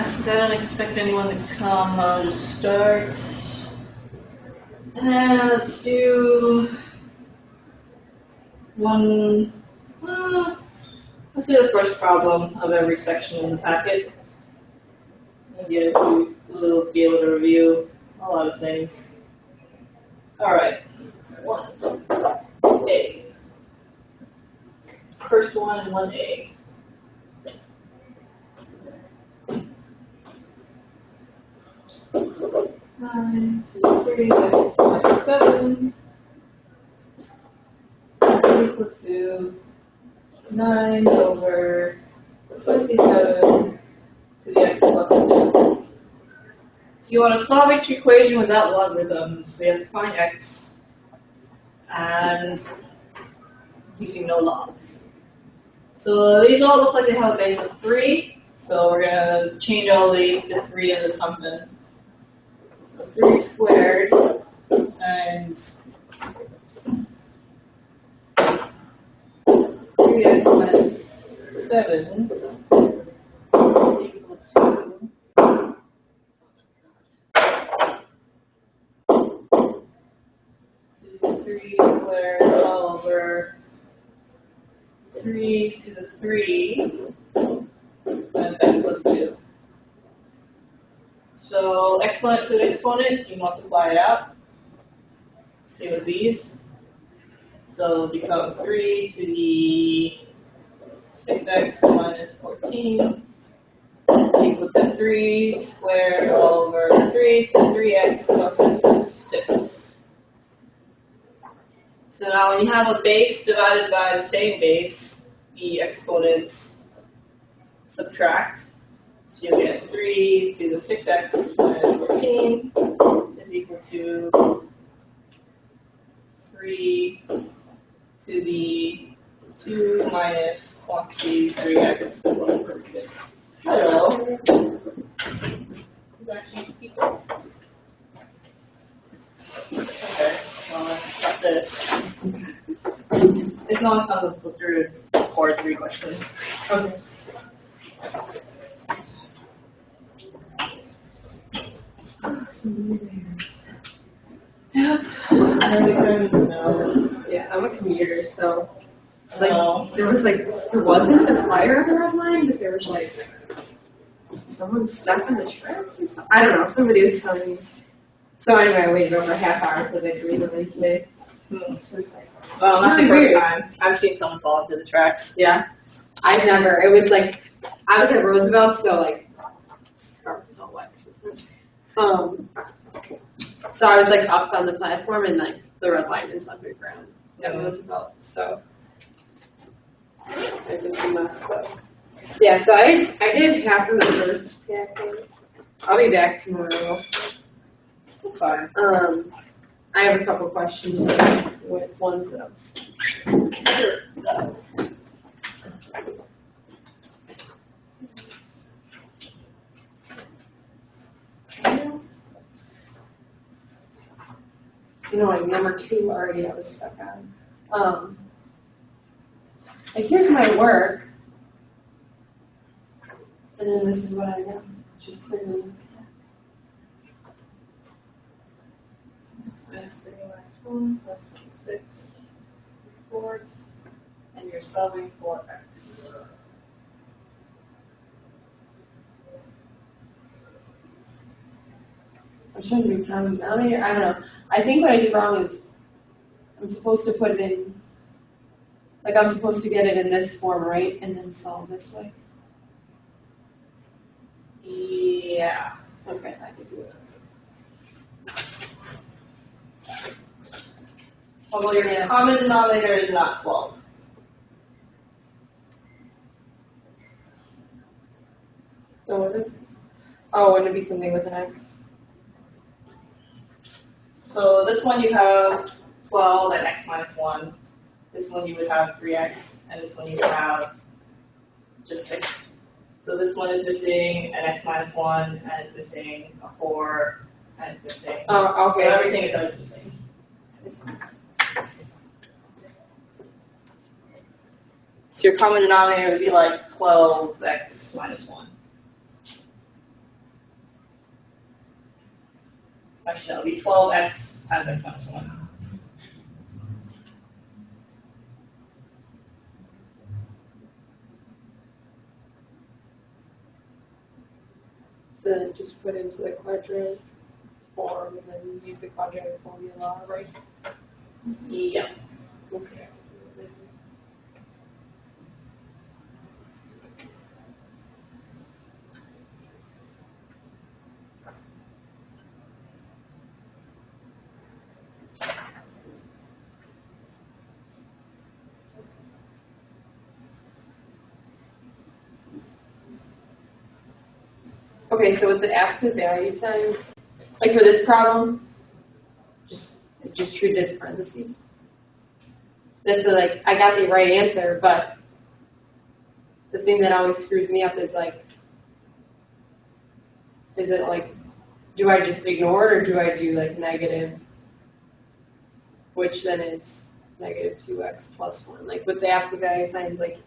since I don't expect anyone to come, I'll just start. And let's do one. Let's do the first problem of every section in the packet. And we'll be able to review a lot of things. All right. 1A. First one, 1A. Nine, 3, x minus 7 equal to 9 over 27 to the x plus 2. So you want to solve each equation without logarithms, so you have to find x and using no logs. So these all look like they have a base of 3, so we're going to change all these to 3 into something. So 3 squared times 3x minus 7 is equal to 3 squared all over 3 to the 3 times x plus 2. So exponent to an exponent, you multiply it out. Same with these. So it'll become 3 to the 6x minus 14 equal to 3 squared over 3 to the 3x plus 6. So now when you have a base divided by the same base, the exponents subtract. So you'll get 3 to the 6x minus 14 is equal to 3 to the 2 minus quantity 3x plus 6. Hello. There's actually people. Okay, well, let's start this. If no one comes, I'm supposed to record 3 questions. Okay. Some bears. Yep. Early starting to snow. Yeah, I'm a commuter, so it's like there wasn't a fire on the red line, but there was like someone stuck on the tracks or something. I don't know. Somebody was telling me. So anyway, I waited over a half hour for the relay today. It was like, well, not the first time. I've seen someone fall into the tracks. Yeah, I've never. It was like I was at Roosevelt, so like scarf was all wet. So I was like up on the platform, and like the red line is underground at Roosevelt. So I did a mess. So yeah, so I did half of the first packet. I'll be back tomorrow. Fine. I have a couple questions with ones that like number 2 already I was stuck on. Like here's my work, and then this is what I got, just clearly. Minus 3 minus 1 plus 6 fourths, and you're solving for x. I shouldn't be counting down here. I don't know. I think what I did wrong is I'm supposed to put it in, like I'm supposed to get it in this form, right? And then solve this way. Yeah. Okay, I can do it. Although your common denominator is not 12. So what is it? Oh, wouldn't it be something with an x? So this one you have 12 and x minus 1. This one you would have 3x, and this one you would have just 6. So this one is missing an x minus 1, and it's missing a 4, and it's missing. Oh, okay. So everything it does is missing. So your common denominator would be like 12x minus 1. Actually, that'll be 12x times x minus 1. So then just put into the quadrant form and then use the quadratic formula, right? Yeah. Okay. Okay, so with the absolute value signs, like for this problem, just treat it as parentheses. That's like, I got the right answer, but the thing that always screws me up is like, is it like, do I just ignore it or do I do like negative, which then is negative 2x plus 1? Like with the absolute value signs, like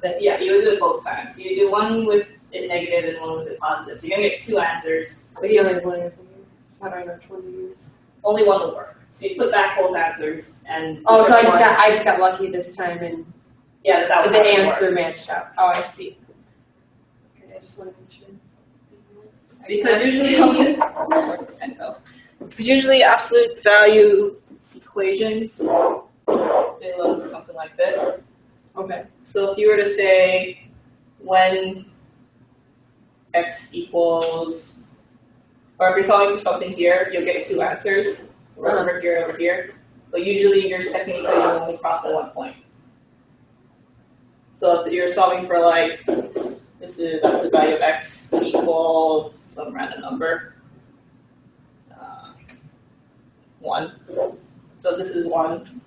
this. Yeah, you would do it both times. You do one with it negative and one with it positive. So you're going to get two answers. But he only has one answer here. So how do I know which one to use? Only one will work. So you put back both answers and. Oh, so I just got lucky this time and yeah, that the answer matched up. Oh, I see. Okay, I just want to mention. Because usually absolute value equations, they look something like this. Okay. So if you were to say when x equals, or if you're solving for something here, you'll get two answers, over here, over here. But usually your second equation will only cross at one point. So if you're solving for like, this is absolute value of x equal some random number, 1. So this is 1.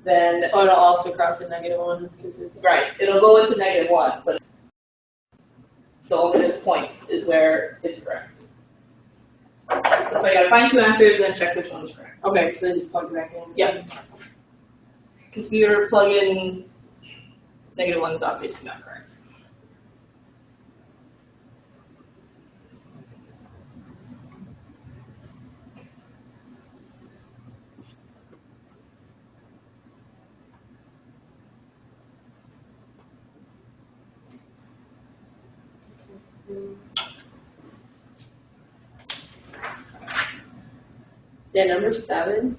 Then it'll also cross at -1 because it's right. It'll go into -1, but so only this point is where it's correct. So you gotta find two answers and then check which one's correct. Okay, so then just plug it back in. Yep. Because if you plug in -1 is obviously not correct. Yeah, number 7.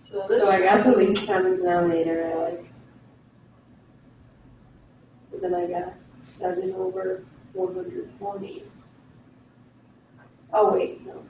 So I got the least common denominator, I like. But then I got 7 over 420. Oh wait, no.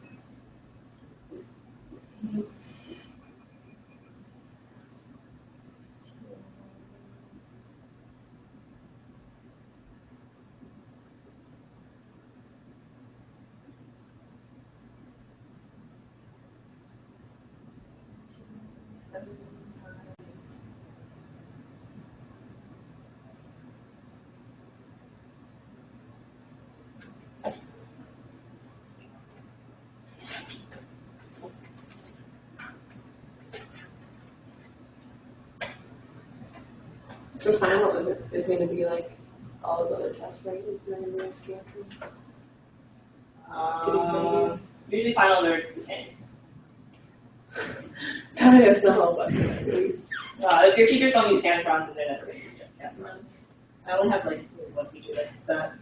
The final is going to be like all those other tests, right? Is there going to be a scale? Usually finals are the same. Kind of so, but at least. If your teachers don't use hand-frons, then they're never going to use hand-frons. I only have like one teacher that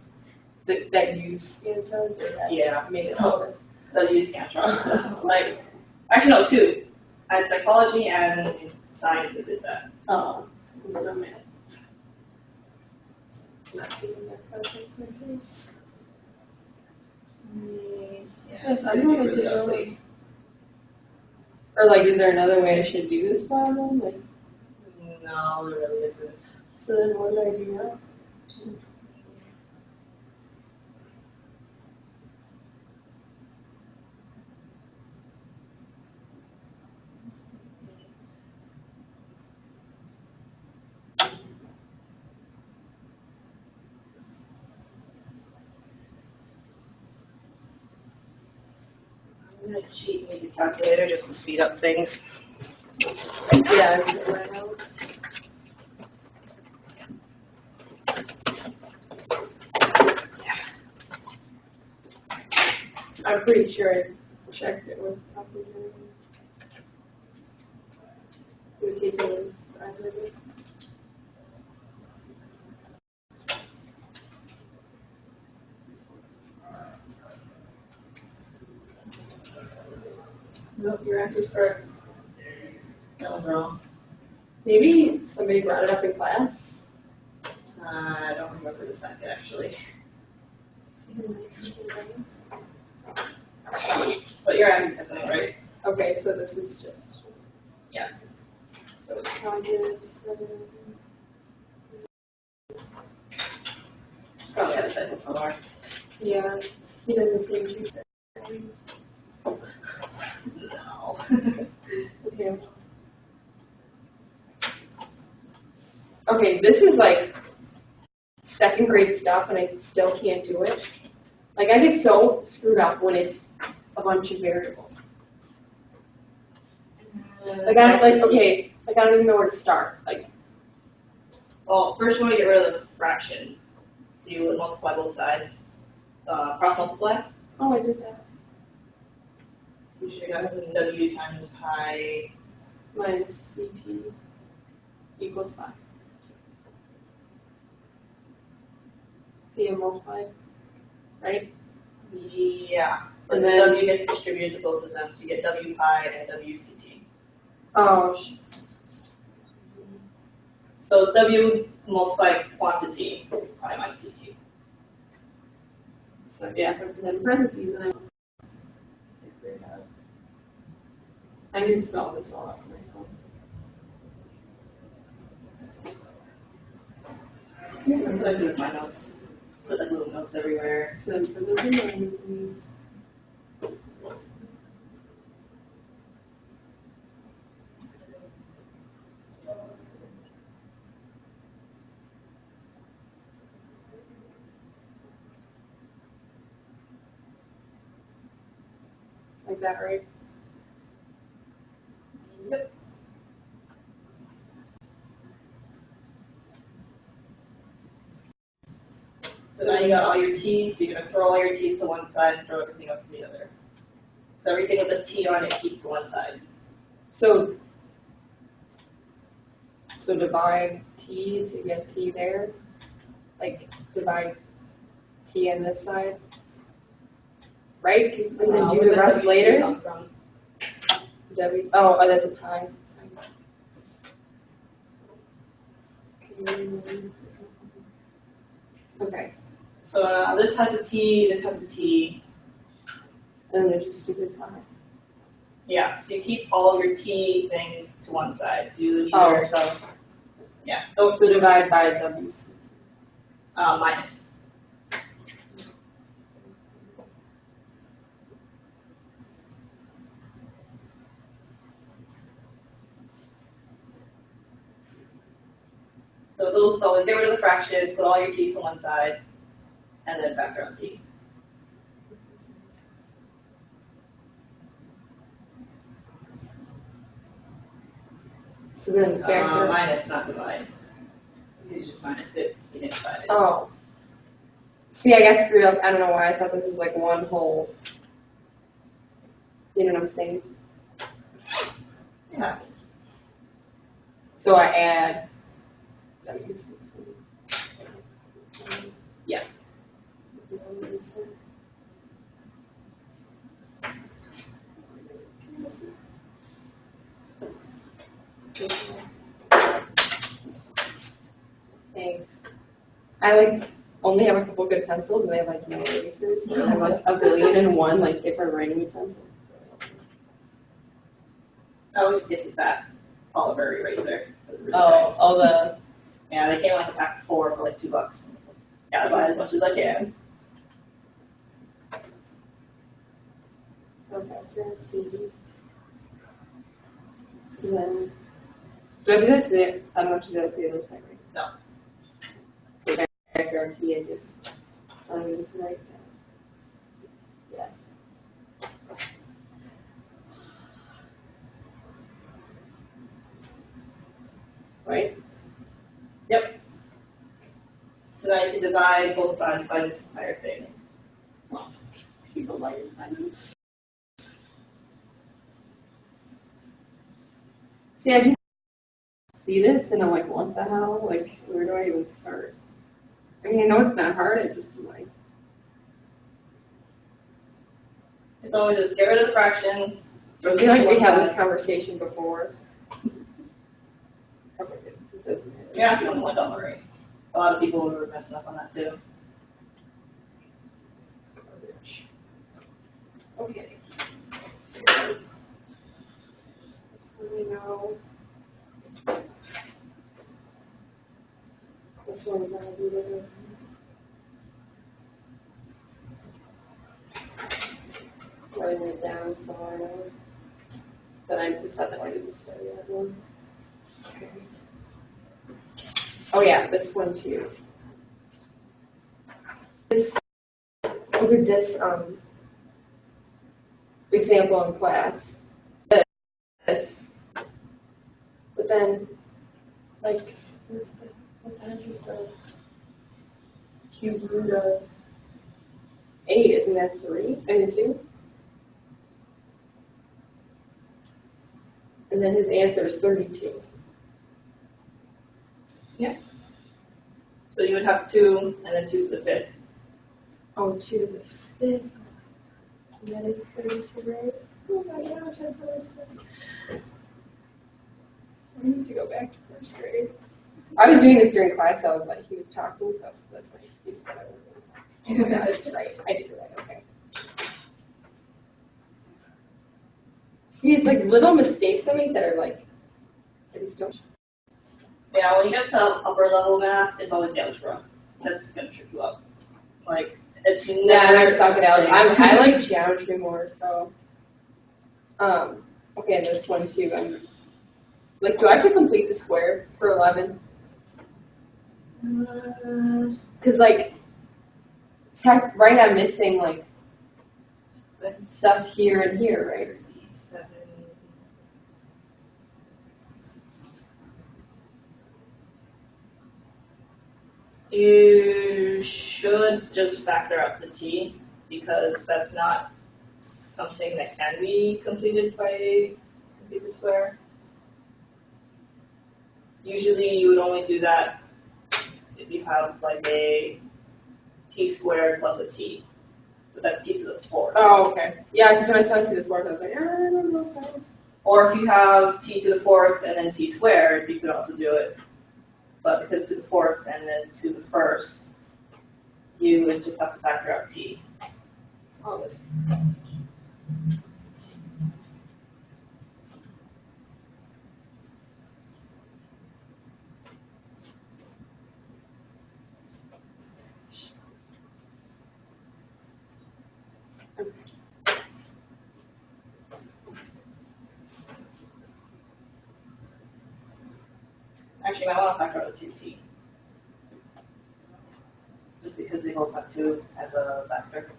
use hand-frons or that made it all this? That use hand-frons. Like, actually no, 2. I had psychology and science that did that. Oh, no man. Not seeing that process, I think. Yes, I wanted to know. Or like, is there another way I should do this problem? Like, no, there really isn't. So then what do I do now? I'm going to cheat and use a calculator just to speed up things. Yeah, I can do that now. I'm pretty sure I checked it with probably it would take me forever. Nope, your answer's correct. That was wrong. Maybe somebody brought it up in class. I don't remember the second actually. But your answer's definitely right. Okay, so this is just. Yeah. So it's probably Probably had a typo somewhere. yeah, he does the same two things. No. Okay. Okay, this is like second grade stuff, and I still can't do it. Like I get so screwed up when it's a bunch of variables. Like I don't like I don't even know where to start. Like, well, first you want to get rid of the fraction. So you would multiply both sides. Cross multiply. oh, I did that. So you should have w times pi. Minus CT equals 5. C and multiply, right? Yeah. But And the then- w gets distributed to both of them, so you get w pi and WCT. Oh, So it's w multiplied quantity, pi minus CT. so yeah, but then parentheses, and I need to spell this all out for myself. That's what I do with my notes. Put like little notes everywhere. So then for the parentheses, like that, right? Yep. So now you got all your t's, so you're going to throw all your t's to one side and throw everything else to the other. So everything with a t on it, keep to one side. So divide t to get t there. Like divide t on this side, right? And then do Where the rest WT later. come from? Oh, that's a pi. Okay, So this has a t, this has a t. and then there's just stupid pi. Yeah, so you keep all of your t things to one side. So you Oh, either, so yeah, so divide by w. minus. So those always get rid of the fraction, put all your t's to one side, and then factor out t. So then factor. Minus, not divide. You just minus it, you didn't divide it. Oh. See, I got screwed up. I don't know why. I thought this was like one whole. You know what I'm saying? It happens. So I add. Yeah. Thanks. I like only have a couple good pencils, and they have like no erasers. So I have like 1,000,001 like different writing utensils. I would just get the fat Oliver eraser. Really nice. All the. Yeah, they came in like a pack of 4 for like $2. Gotta buy as much as I can. Okay, so then, do I do that to the? I don't know if to do that to the other side, right? No. Okay, I guarantee I just telling you tonight. Yeah. Right? Yep. So now you can divide both sides by this entire thing. people like it. See, I just see this and I'm like, what the hell? Like, where do I even start? I mean, I know it's not hard, I just like. It's always just get rid of the fraction. I feel like we had this conversation before. Yeah, don't worry. A lot of people were messing up on that too. Okay. So we know this one's gonna be the writing it down so I know that I decided that I didn't study that one. Okay. Oh yeah, this one too. I did this example in class. This, but then like what the heck is the cube root of 8? Isn't that 3? I mean 2. And then his answer is 32. Yeah. So you would have 2 and then 2 to the 5th. Oh, 2 to the 5th. And that is 32, right? Oh my gosh, I probably studied. I need to go back to first grade. I was doing this during class, so like he was talking, so that's my excuse that I was doing. Oh, that's right. I did it right. Okay. See, it's like little mistakes I make that are like, I just don't. Yeah, when you get to upper level math, it's always algebra. That's gonna trip you up. Like it's never. I suck at algebra. I like geometry more, so. Okay, and this one too. I'm like, do I have to complete the square for 11? Because like, right, I'm missing like stuff here and here, right? 7. You should just factor out the t because that's not something that can be completed by a completed square. Usually you would only do that if you have like a t squared plus a t. But that's t to the 4th. Oh, okay. Yeah, because when I saw t to the 4th, I was like, I don't know. Or if you have t to the 4th and then t squared, you could also do it. But because to the 4th and then to the 1st, you would just have to factor out t. All this. Actually, I want to factor out 2t. Just because they both have 2 as a factor.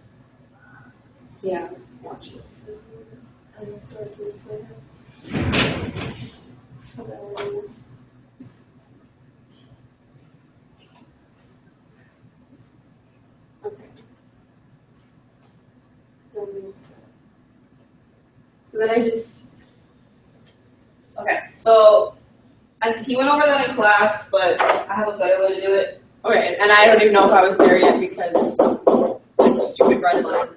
Yeah, watch this. I'm going to do this later. Okay. So then I just. Okay, so he went over that in class, but I have a better way to do it. Okay, and I don't even know if I was there yet because like stupid red line.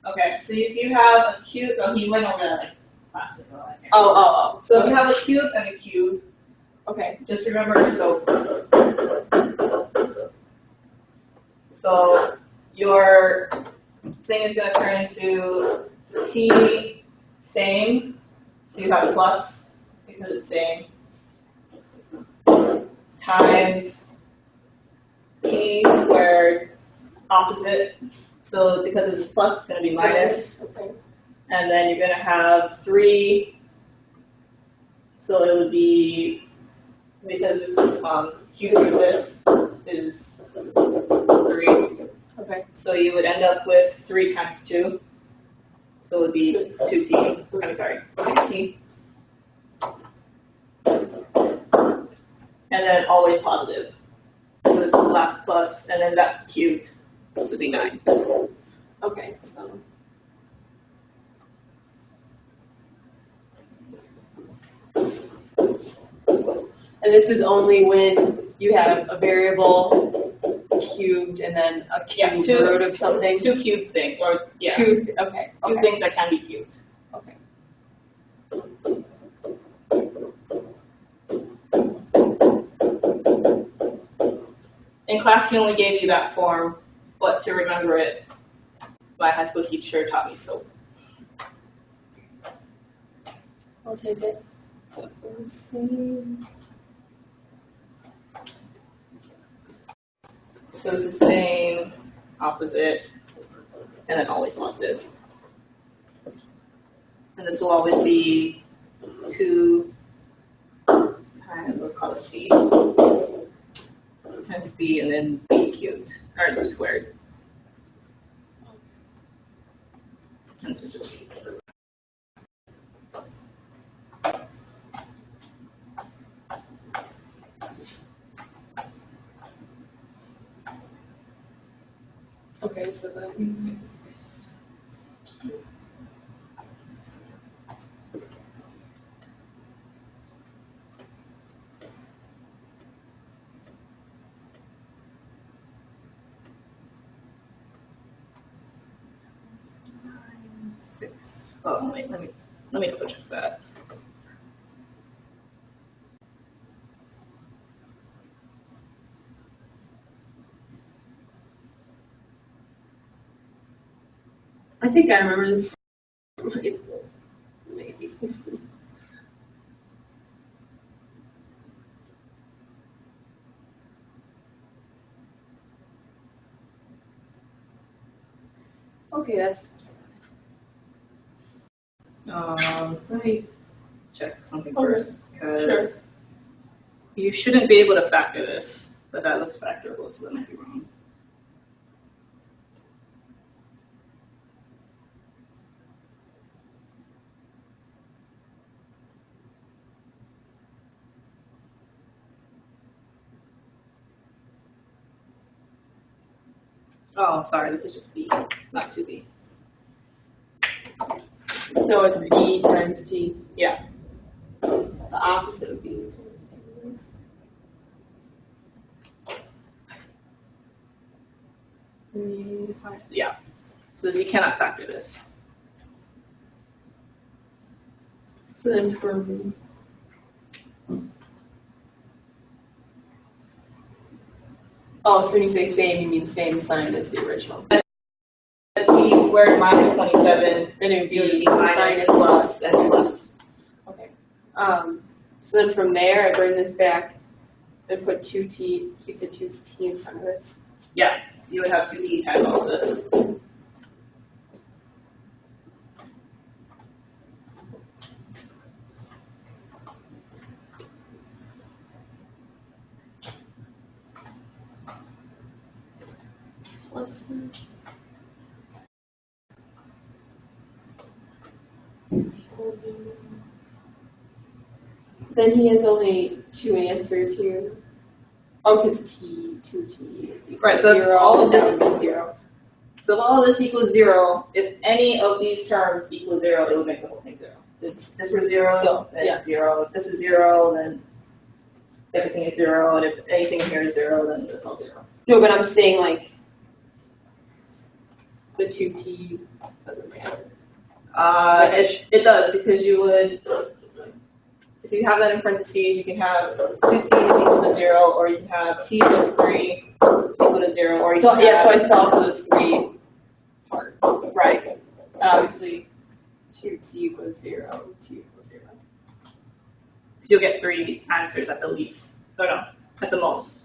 Okay, so if you have a cube, he went over that like class ago. Oh. So if you have a cube and a cube, okay, just remember SOAP. So your thing is going to turn into t same, so you have a plus because it's same, times t squared opposite. So because it's plus, it's going to be minus. Okay. And then you're going to have 3. So it would be, because this cube of this is 3. Okay. So you would end up with 3 times 2. So it would be 2t. I'm sorry, 6t. And then always positive. So this is the last plus, and then that cubed would be 9. Okay, so And this is only when you have a variable cubed and then a cubed root of something. Two cubed things, or yeah. Okay. Two things that can be cubed. Okay. In class, he only gave you that form, but to remember it, my high school teacher taught me so. I'll take it. So it's the same, opposite, and then always positive. And this will always be 2 times, let's call it b, times b, and then b cubed, or squared. And so just b. okay, so then Oh, wait, let me double check that. I think I remember this. Maybe. Okay, that's. Let me check something first, because Sure. you shouldn't be able to factor this, but that looks factorable, so that might be wrong. Oh, sorry, this is just b, not 2b. So it's b times t. Yeah. The opposite of b times t. Yeah. So you cannot factor this. So then from so when you say same, you mean same sign as the original. T squared minus 27, Then it would be minus plus and plus. Okay. So then from there, I bring this back and put 2t, keep the 2t in front of it. Yeah, so you would have 2t times all of this. Plus then he has only 2 answers here. Oh, because t, 2t. Right, so 0, all of this, 0. so if all of this equals 0, if any of these terms equal 0, it would make the whole thing 0. If this were 0, then yeah. 0. If this is 0, then everything is 0. And if anything here is 0, then it's all 0. No, but I'm saying like the 2t doesn't matter. It does, because you would, if you have that in parentheses, you can have 2t is equal to 0, or you can have t plus 3 is equal to 0, or you So can have, so I solved for those 3 parts. right. And obviously 2t equals 0, t equals 0. So you'll get 3 answers at the least. Or no, at the most.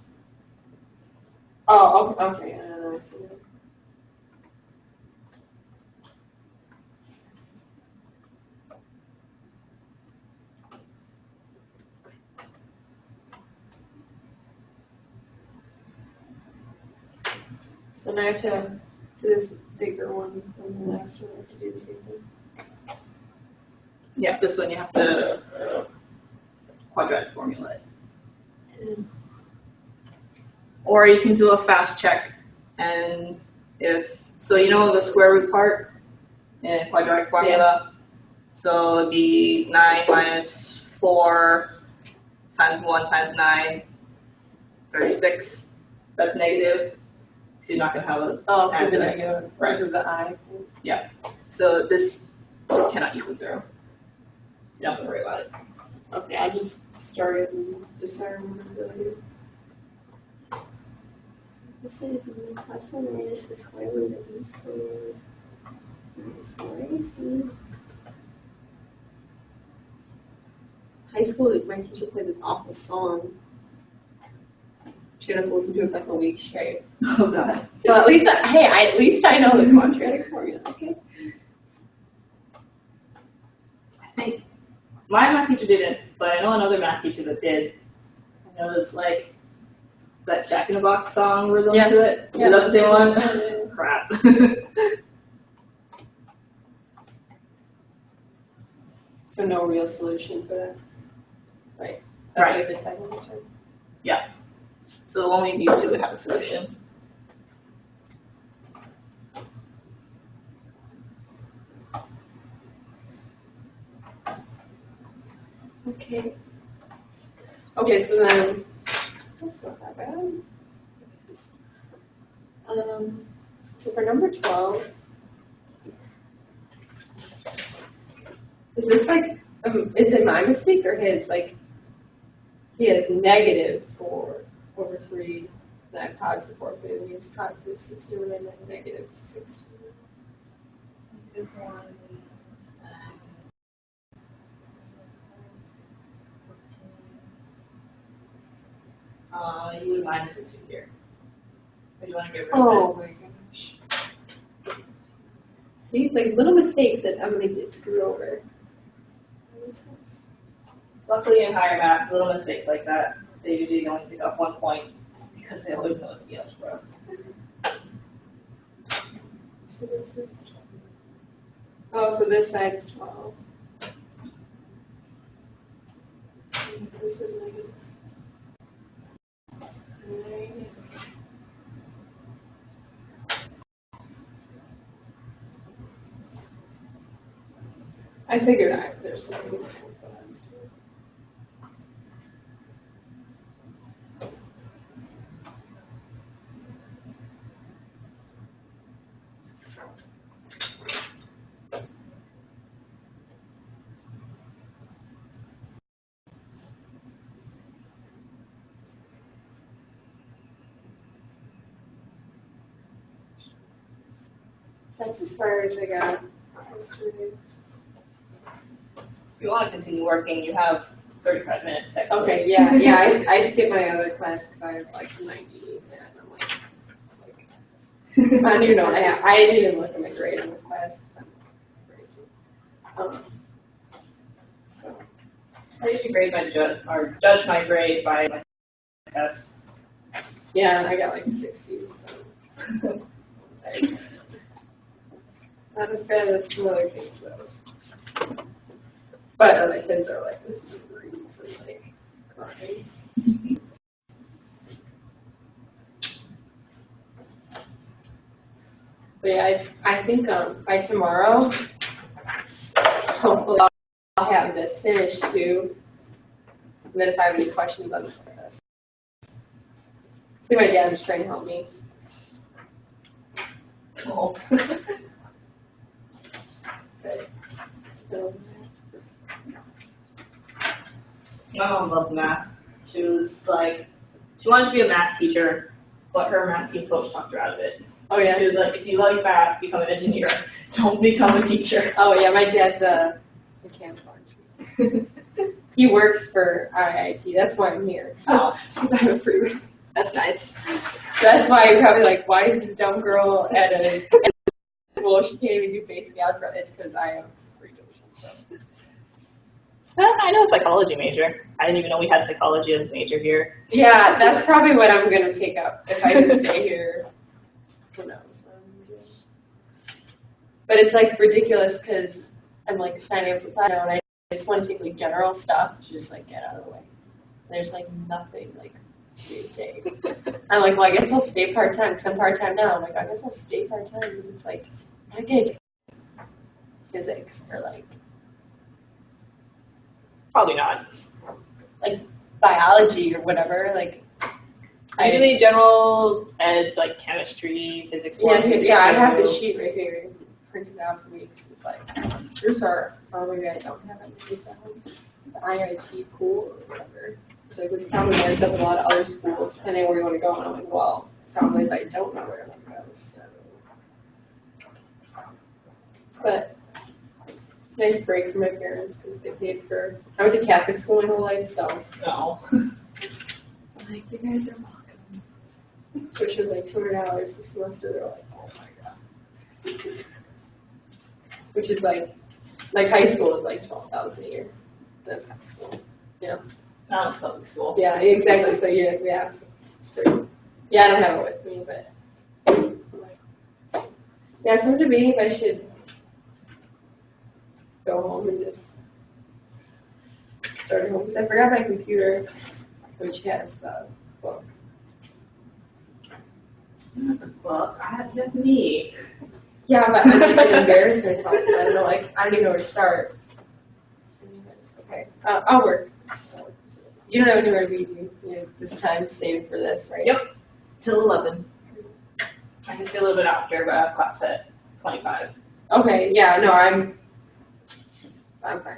Oh, okay. I see that. So now I have to do this bigger one than the last one. I have to do the same thing. Yeah, this one you have to quadratic formula it. Or you can do a fast check, and so you know the square root part in quadratic formula? Yeah. So it'd be 9 minus 4 times 1 times 9, 36. That's negative. So you're not going to have a because answer. the negative, because of the I. Yeah. So this cannot equal 0. You don't have to worry about it. Okay, I'll just start it and discern what I'm going to do. Let's say plus or minus the square root of e squared minus 4ac. High school, my teacher played this awful song. She had us listen to it for like a week straight. Oh, God. So at least, at least I know the quadratic formula, okay? I think my math teacher didn't, but I know another math teacher that did. I know it's like that Jack in the Box song rhythm to it. Yeah. Is that the same one? Yeah. Crap. So no real solution for that. Right. Right. Like the technical term. Yeah. So only these two would have a solution. Okay. Okay, so then that's not that bad. So for number 12, is this like, is it my mistake or his? Like, he has negative 4 over 3, then I positive 4, but he has positive 16, and then negative 16. You would minus a 2 here. If you want to get rid of Oh my gosh. See, it's like little mistakes that I'm going to get screwed over. it. Luckily in higher math, little mistakes like that, they usually only take up 1 point because they always know it's the algebra. So this is 12. Oh, so this side is 12. And this is negative 6. I figured there's something wrong with what I was doing. That's as far as I got. If you want to continue working, you have 35 minutes technically. Okay, yeah. I skipped my other class because I have like 90, and I'm like I don't even know what I have. I didn't even look at my grade in this class. So I'm grade 2. So I usually grade my judge my grade by my test. yeah, I got like 60s. So. Not as bad as some other kids though. But other kids are like this is reads and like crying. But yeah, I think by tomorrow, hopefully I'll have this finished too. And then if I have any questions, I'll just like this. See, my dad is trying to help me. Oh. But still. My mom loved math. She was like, she wanted to be a math teacher, but her math team coach talked her out of it. Oh yeah. She was like, if you like math, become an engineer. Don't become a teacher. Oh yeah, my dad's a mechanical engineer. He works for IIT. That's why I'm here. Oh. Because I have a free ride. That's nice. That's why you're probably like, why is this dumb girl at a school? She can't even do basic algebra. It's because I have free tuition. So. I know a psychology major. I didn't even know we had psychology as a major here. Yeah, that's probably what I'm going to take up if I can stay here. Who knows? But it's like ridiculous because I'm like signing up for Plato and I just want to take like general stuff to just like get out of the way. There's like nothing like to take. I'm like, well, I guess I'll stay part-time because I'm part-time now. I'm like, I guess I'll stay part-time because it's like, I'm not going to take physics or like. Probably not. Like biology or whatever. Like, Usually general eds like chemistry, physics one, physics yeah, I two. have the sheet right here printed out for me. 'Cause it's like, here's our, or maybe I don't have it. Maybe it's at home. The IIT pool or whatever. So it probably ends up in a lot of other schools, depending on where you want to go. And I'm like, well, problem is I don't know where I'm going to go. So. But it's a nice break for my parents because they paid for. I went to Catholic school my whole life, so. No. I'm like, you guys are welcome. Tuition was like $200 a semester. They're like, oh my god. Which is like high school is like $12,000 a year. That's high school. Yeah. No, it's public school. Yeah, exactly. So yeah, so it's great. Yeah, I don't have it with me, but yeah, so I'm debating if I should go home and just start at home because I forgot my computer, which has the book. Well, I have me. Yeah, but I'm just gonna embarrass myself. I don't know, like I don't even know where to start. Okay, I'll work. You don't have anywhere to be, do you? You have this time saved for this, right? Yep. Till 11. I can stay a little bit after, but I have class at 25. Okay, yeah, no, I'm fine.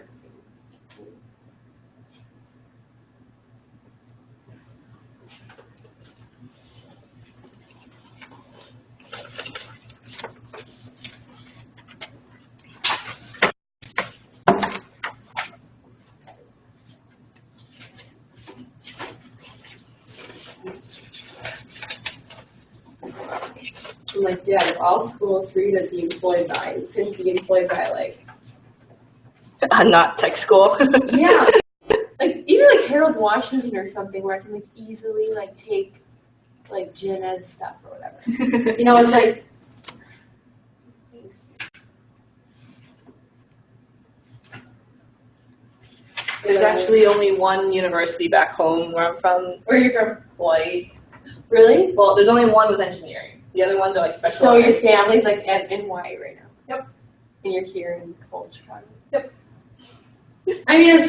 I'm like, yeah, if all schools for you to be employed by, you couldn't be employed by like Not tech school. yeah, like even like Harold Washington or something where I can like easily like take like gen ed stuff or whatever. You know, it's like There's actually only one university back home where I'm from. where are you from? Hawaii. Really? Well, there's only one with engineering. The other ones are like So specialized. your family's like in Hawaii right now? Yep. And you're here in cold Chicago? Yep. I mean,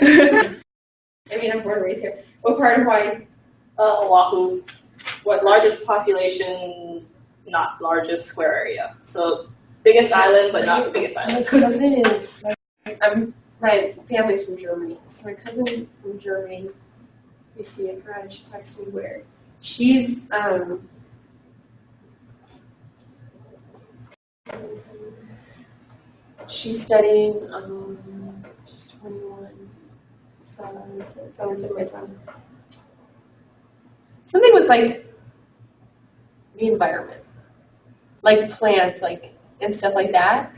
I'm born and raised here. What part of Hawaii? Oahu. What largest population, not largest square area. So biggest island, but not the biggest My island. cousin is, my family's from Germany. So my cousin from Germany, you see it, right? She texted me where. She's, she's studying, she's 21, so it's on the tip of my tongue. Something with like the environment, like plants, like and stuff like that.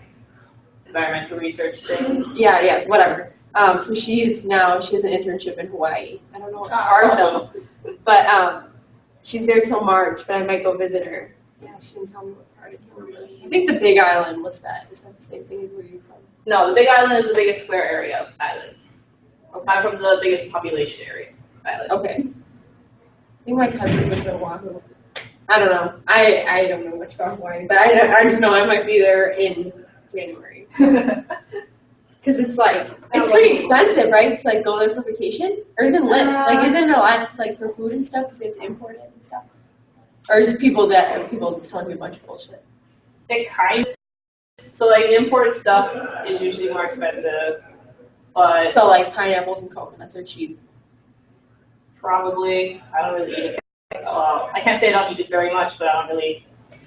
Environmental research thing. Yeah, whatever. So she has an internship in Hawaii. I don't know what part though, but she's there till March. But I might go visit her. Yeah, she didn't tell me what part. I can't remember. I think the Big Island was that. Is that the same thing as where you're from? No, the Big Island is the biggest square area of island. I'm from the biggest population area island. Okay. I think my cousin went to Oahu. I don't know. I don't know much about Hawaii, but I just know I might be there in January. Because it's like, it's pretty expensive, right? To like go there for vacation or even live. Like, isn't it a lot like for food and stuff because they have to import it and stuff? Or just people telling you a bunch of bullshit? It kind of, so like the imported stuff is usually more expensive, but So like pineapples and coconuts are cheap. probably, I don't really eat it. I can't say I don't eat it very much, but I don't really,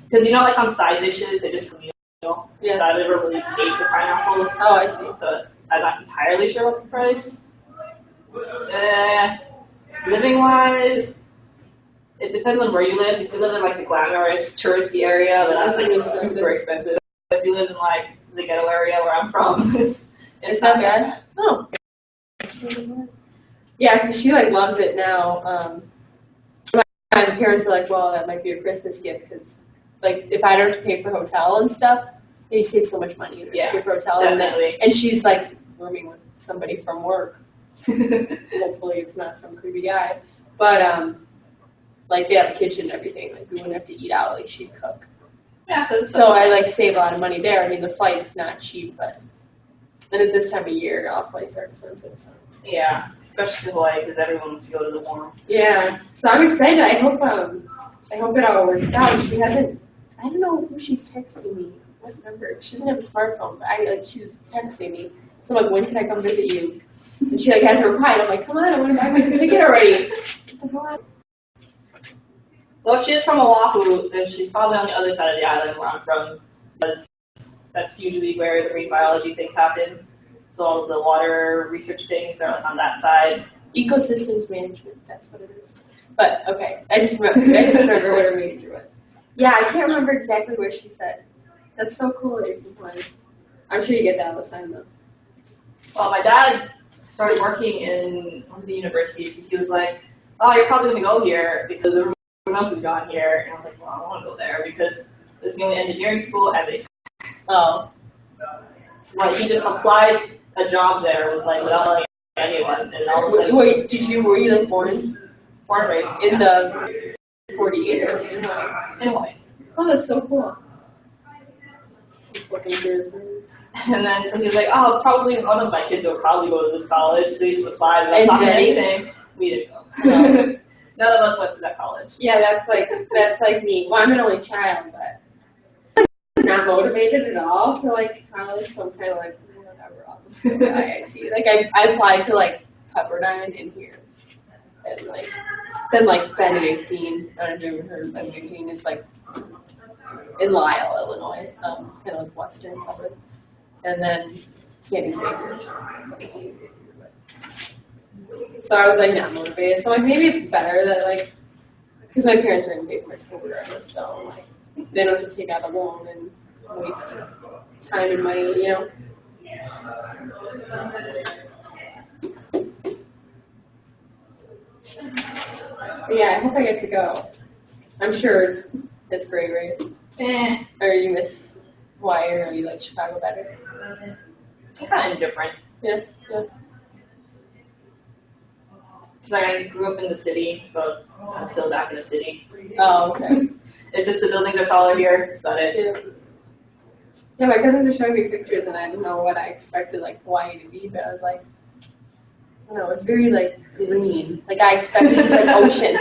because you know like on side dishes, they just communal. Yeah. So I never really paid for pineapples. Oh, I see. So I'm not entirely sure what the price. Living wise, it depends on where you live. If you live in like the glamorous touristy area, then that's like super expensive. If you live in like the ghetto area where I'm from, it's not bad. Oh. Yeah, so she like loves it now. My parents are like, well, that might be a Christmas gift because, like, if I don't have to pay for hotel and stuff, they save so much money to pay for hotel. Definitely. And she's like rooming with somebody from work. Hopefully, it's not some creepy guy. But like they have a kitchen and everything. Like we wouldn't have to eat out. Like she'd cook. Yeah. So I like save a lot of money there. I mean, the flight's not cheap, but and at this time of year, all flights are expensive. So. Yeah. especially Hawaii, because everyone wants to go to the warm. Yeah. So I'm excited. I hope it all works out. She hasn't. I don't know who she's texting me. What number? She doesn't have a smartphone, but she's texting me. So I'm like, when can I come visit you? And she like hasn't replied. I'm like, come on, I want to buy my ticket already. Well, if she is from Oahu, then she's probably on the other side of the island where I'm from, because that's usually where the marine biology things happen. So all of the water research things are on that side. Ecosystems management, that's what it is. But okay, I just remember what her major was. Yeah, I can't remember exactly where she said. That's so cool that you're from Hawaii. I'm sure you get that all the time though. Well, my dad started working in one of the universities because he was like, oh, you're probably going to go here because everyone else has gone here. And I was like, well, I don't want to go there because it's the only engineering school and they. Oh. So like, he just applied a job there with like without telling anyone, and all of a sudden. Were you like born and raised in the 48 or in Hawaii? Oh, that's so cool. Looking through things. And then so he was like, oh, probably one of my kids will probably go to this college, so he just applied without talking anything. We didn't go. No. None of us went to that college. Yeah, that's like me. Well, I'm an only child, but I'm not motivated at all for like college, so I'm kind of like whatever. I'll just go to IIT. Like I applied to like Pepperdine in here, and like then like Benedictine. I don't know if you've ever heard of Benedictine. It's like in Lisle, Illinois, kind of like western suburb, and then Sandy Xavier. So I was like not motivated. So like maybe it's better that like, because my parents are going to pay for my school regardless, so like they don't have to take out a loan and waste time and money, you know. But yeah, I hope I get to go. I'm sure it's great, right? Or you miss Hawaii, or you like Chicago better? It's kind of different. Yeah. Like I grew up in the city, so I'm still back in the city. Oh, okay. It's just the buildings are taller here. That's about it. Yeah, my cousins are showing me pictures, and I didn't know what I expected like Hawaii to be, but I was like, I don't know, it's very like green. Like I expected just like ocean.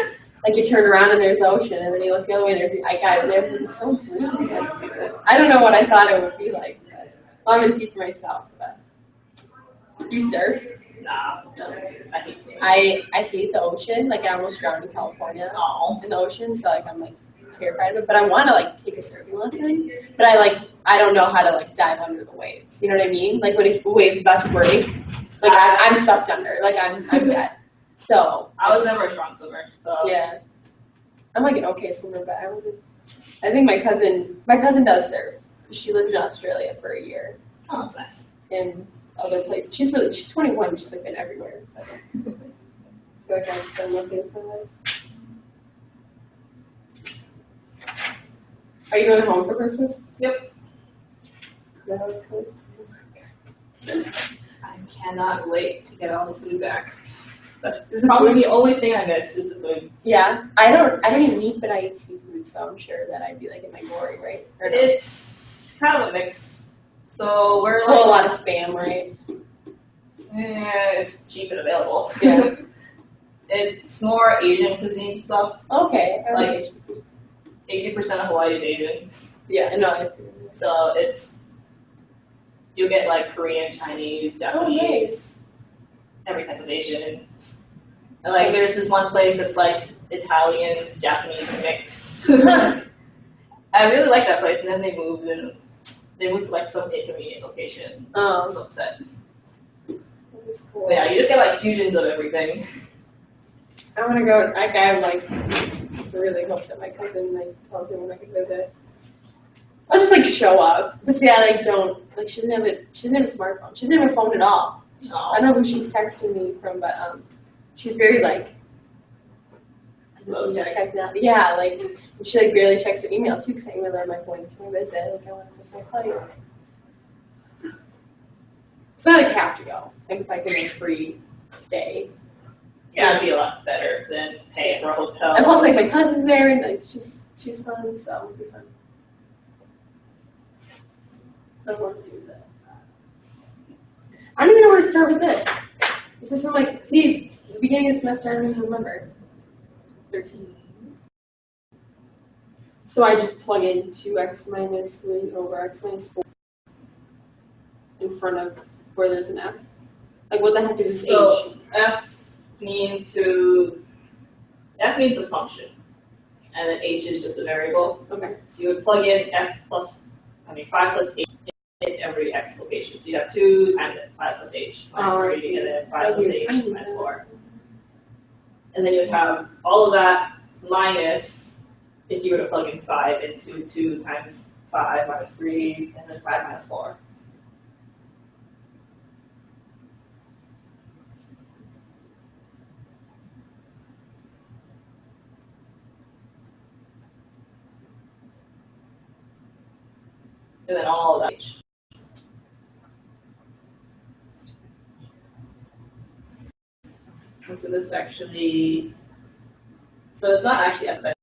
Like you turn around and there's ocean, and then you look the other way and there's like it's so green. Like, I don't know what I thought it would be like. But I'm gonna see for myself. But you surf? Nah, No. I hate swimming. I hate the ocean. Like I almost drowned in California in the ocean, so like I'm like terrified of it. But I want to like take a surfing lesson. But I don't know how to like dive under the waves. You know what I mean? Like when a wave's about to break, like I'm sucked under. Like I'm dead. So I was never a strong swimmer. So yeah, I'm like an okay swimmer, but I think my cousin does surf. She lived in Australia for a year. Oh, that's nice. In other places. She's 21. She's like been everywhere. But I feel like I've been looking for that. Are you going home for Christmas? Yep. That was cool. I cannot wait to get all the food back. That's probably the only thing I miss is the food. Yeah, I don't eat meat, but I eat seafood, so I'm sure that I'd be like in my glory, right? Or no? It's kind of a mix. So we're like a lot of spam, right? It's cheap and available. Yeah. It's more Asian cuisine stuff. Okay. Like 80% of Hawaii is Asian. Yeah, no. So you'll get like Korean, Chinese, Japanese, every type of Asian. And like there's this one place that's like Italian, Japanese mix. I really like that place, and then they moved to like some inconvenient location. I'm so upset. That's cool. But yeah, you just get like fusions of everything. I want to go. I like really hope that my cousin like tells me when I can visit. I'll just like show up. But yeah, like don't like she doesn't have a smartphone. She doesn't have a phone at all. No. I don't know who she's texting me from, but she's very like technology. Yeah, like she like barely checks her email too because I emailed her on my phone to visit. Like I want to miss my flight. So I like have to go. Like if I can like free stay. Yeah, it'd be a lot better than paying for a hotel. And plus like my cousin's there and like she's fun, so it'll be fun. I want to do that. I don't even know where to start with this. This is from like, see, the beginning of the semester, I don't even remember. 13. So I just plug in 2x minus 3 over x minus 4 in front of where there's an f. Like, what the heck is this So h? f means the function, and then h is just a variable. Okay. So you would plug in 5 plus h in every x location. So you have 2 times 5 plus h minus 3, and then 5 plus h minus 4. And then you would have all of that minus, if you were to plug in 5 into 2 times 5 minus 3, and then 5 minus 4. And then all of that h. And so this actually, so it's not actually f,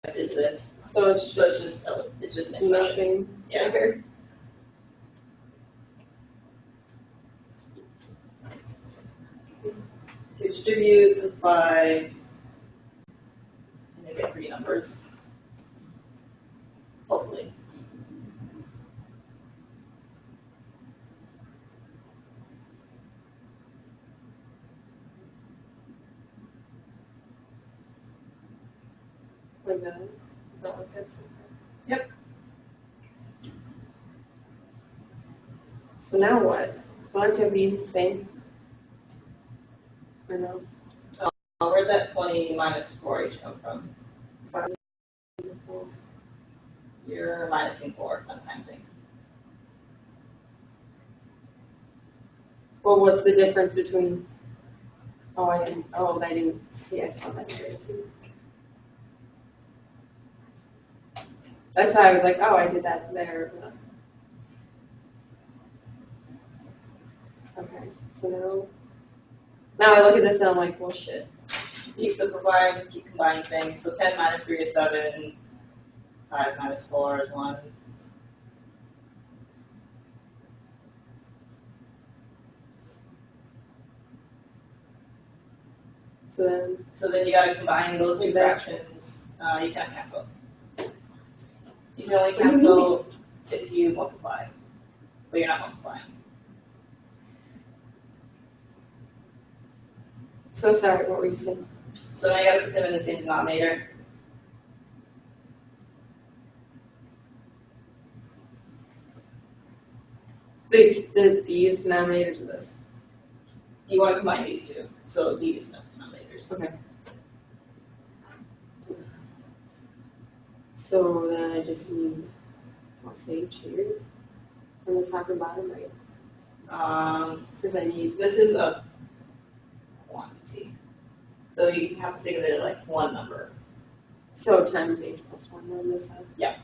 it's this. So it's just an expression. nothing. Yeah. Okay. To distribute, simplify, and you get 3 numbers. Hopefully. Like that. Is that what that's? Yep. So now what? Do I have to have these the same? Or no? Where'd that 20 minus 4h come from? 5. You're minusing 4, not timesing. Well, what's the difference between? Oh, I didn't see. I saw that here. That's why I was like, oh, I did that there. Okay, so now I look at this and I'm like, well, shit. Keep combining things. So 10 minus 3 is 7. 5 minus 4 is 1. So then you got to combine those two fractions. You can't cancel. You can only cancel if you multiply, but you're not multiplying. So sorry, what were you saying? So now you got to put them in the same denominator. These denominators of this. You want to combine these two, so these denominators. Okay. So then I just need plus h here on the top and bottom, right? Because I need. This is a quantity, so you have to think of it like one number. So times h plus 1 on this side. Yeah.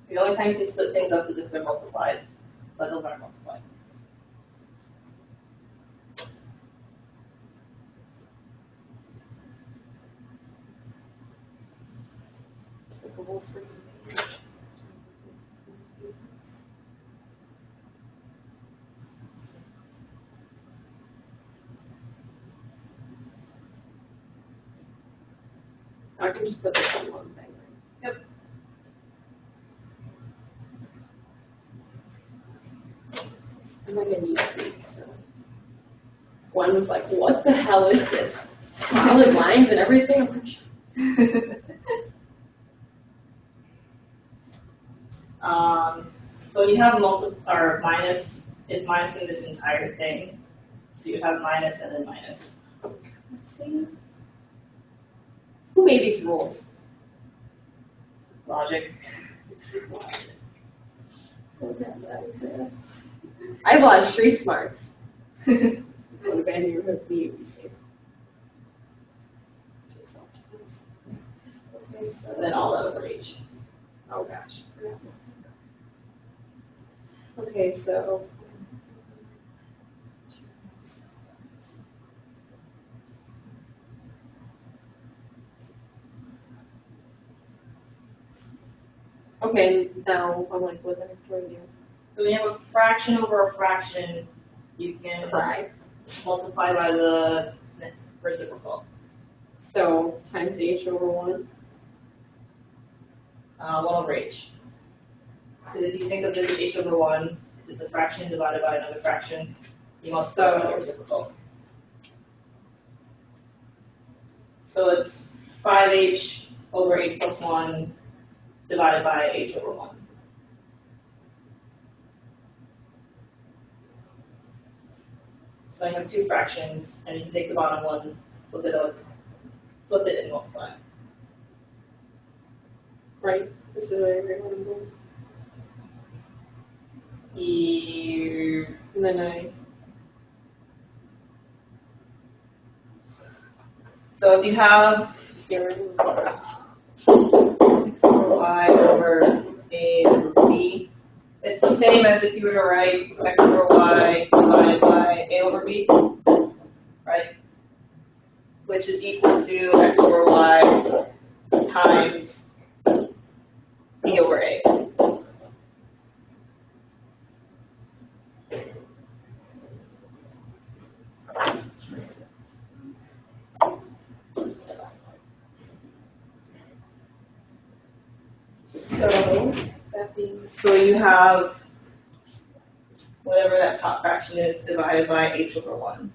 The only time you can split things up is if they're multiplied, but those aren't multiplied. Take a whole freaking page. I can just put this on one thing, right? Yep. I'm not gonna need 3, so. One was like, what the hell is this? Solid lines and everything? I'm like, So you have minus, it's minusing this entire thing. So you have minus and then minus. let's see. Who made these rules? Logic. I have a lot of street smarts. What a bad neighborhood be, we say. Okay, so Then all that over h. oh gosh. Okay, so Okay, now I'm like, what the heck do I do? So when you have a fraction over a fraction, you can Try. multiply by the reciprocal. So times h over 1. 1 over h. Because if you think of this as h over 1, it's a fraction divided by another fraction, you multiply by the reciprocal. So it's 5h over h plus 1 divided by h over 1. So I have two fractions, and you can take the bottom one, flip it, and multiply. Right? This is what I remember. And then So if you have 0. x over y over a over b, it's the same as if you were to write x over y divided by a over b, right? Which is equal to x over y times b over a. So That means So you have whatever that top fraction is divided by h over 1.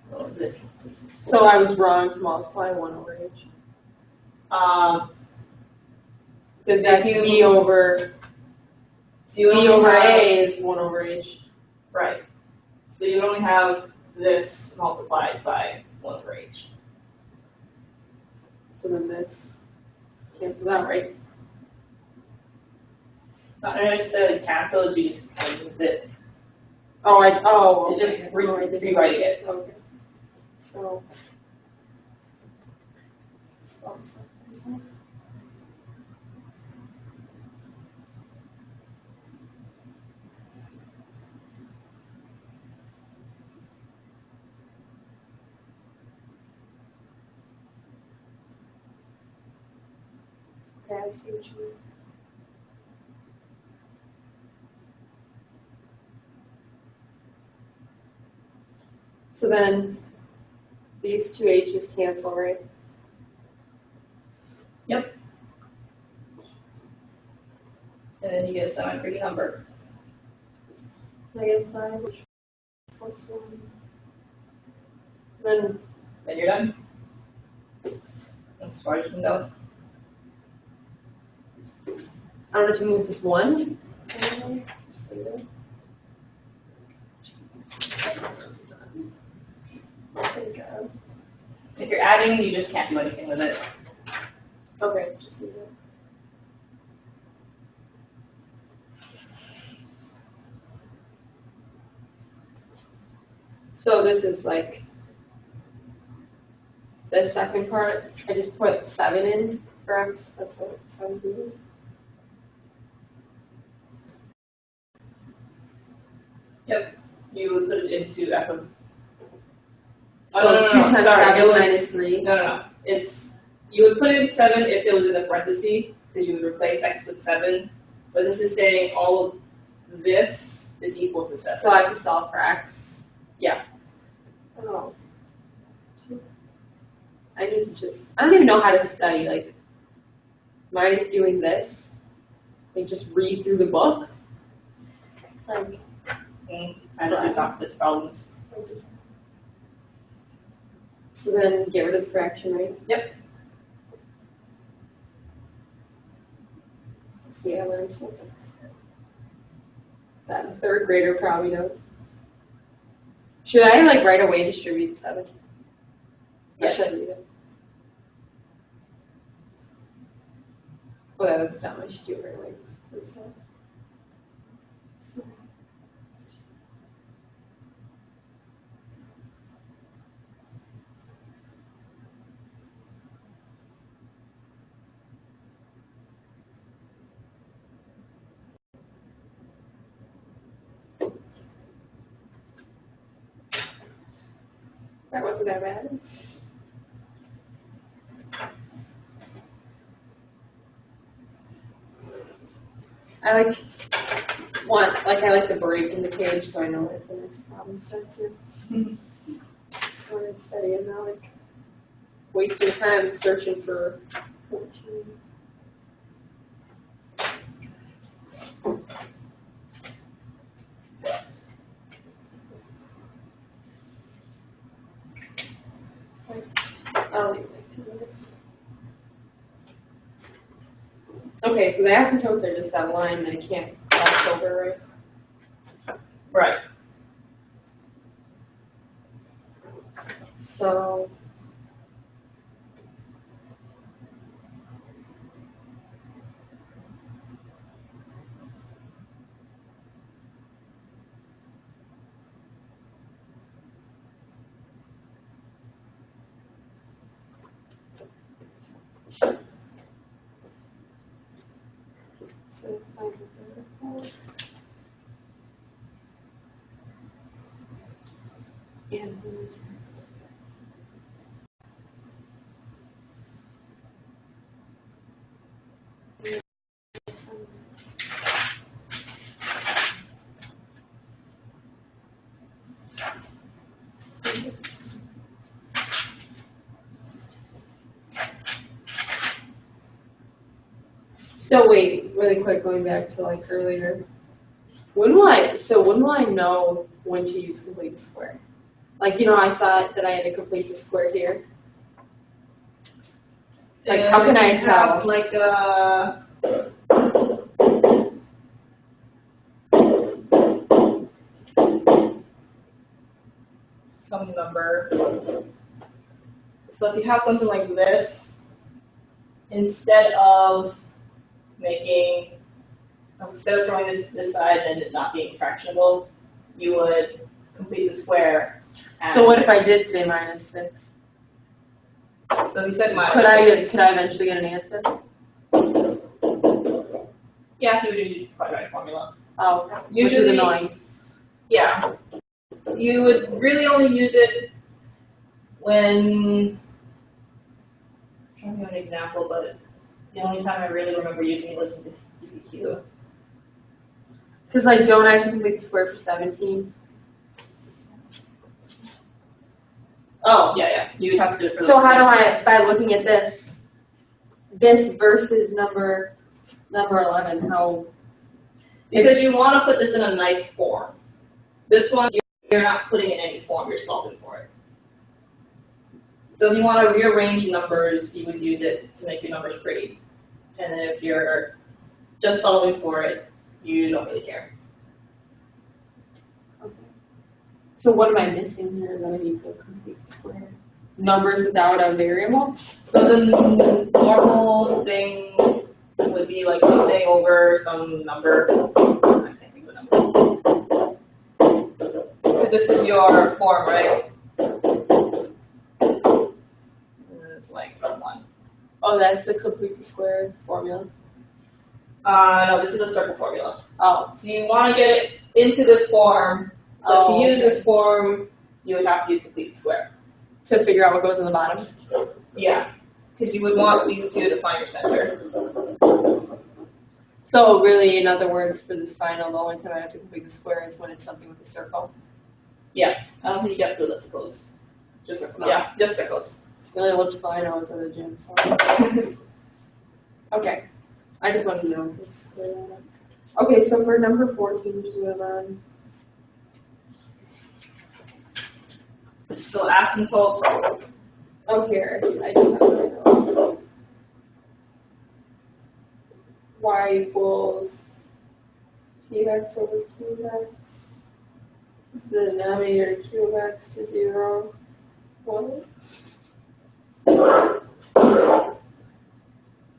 What was it? so I was wrong to multiply 1 over h. Because that's If you- b over So you b only over have, a is 1 over h. right. So you only have this multiplied by 1 over h. So then this cancels out, right? Not necessarily cancels, you just kind of move it. It's It's just okay. rewriting it. Okay. So. Okay, I see what you mean. So then these two h's cancel, right? Yep. And then you get a semi-pretty number. -5 plus 1. Then Then you're done. As far as you can go. I don't have to move this 1. Just leave it. If you're adding, you just can't do anything with it. Okay, just leave it. So this is like the second part. I just put 7 in for x. That's what 7 is. Yep. You would put it into f of. So no, 2 times sorry, 7 it would- minus 3. No. You would put in 7 if it was in the parentheses, because you would replace x with 7. But this is saying all of this is equal to 7. So I have to solve for x. Yeah. Oh. I need to just, I don't even know how to study. Like, am I just doing this? Like, just read through the book? Like, I don't do calculus problems. so then get rid of the fraction, right? Yep. See, I learned something. That a third grader probably knows. Should I, like, right away distribute 7? Yes. Or should I leave it? Oh, yeah, that's dumb. I should do it right away. That wasn't that bad. I like the break in the page so I know what the next problem starts with. So when I study, I'm not like wasting time searching for 14. I'll leave it to this. Okay, so the asymptotes are just that line that I can't cross over, right? Right. So find the vertical. And who's So wait, really quick, going back to like earlier. When will I know when to use complete the square? Like, I thought that I had to complete the square here. Like, how can I tell? Have, like some number. So if you have something like this, instead of throwing this side and it not being fractionable, you would complete the square. So what if I did say -6? So you said minus Could I 6. eventually get an answer? Yeah, you would use the quadratic formula. Oh, Usually, which is annoying. Yeah. You would really only use it when, I'm trying to give an example, but the only time I really remember using it was in the DBQ. Because like, don't I have to complete the square for 17? Oh, yeah. You would have to do it for So those how do I, numbers. by looking at this versus number 11, how? Because you want to put this in a nice form. This one, you're not putting it in any form, you're solving for it. So if you want to rearrange numbers, you would use it to make your numbers pretty. And then if you're just solving for it, you don't really care. Okay. So what am I missing here that I need to complete the square? Numbers without a variable? So the normal thing would be like something over some number. I can't think of a number. Because this is your form, right? It's like 1. Oh, that's the complete the square formula. No, this is a circle formula. Oh. So you want to get it into this form, but to use this form, you would have to use complete square. To figure out what goes in the bottom? Yeah, because you would want these two to find your center. So really, in other words, for this final, the only time I have to complete the square is when it's something with a circle? Yeah, I don't think you got to ellipticals. Just circles. No. Yeah, just circles. The only elliptical I know is in the gym. So. Okay. I just wanted to know if it's clear. Okay, so for number 14, just move on. So asymptotes. Oh, here. I just have my notes. Y equals qx over qx. The denominator qx to 0. What?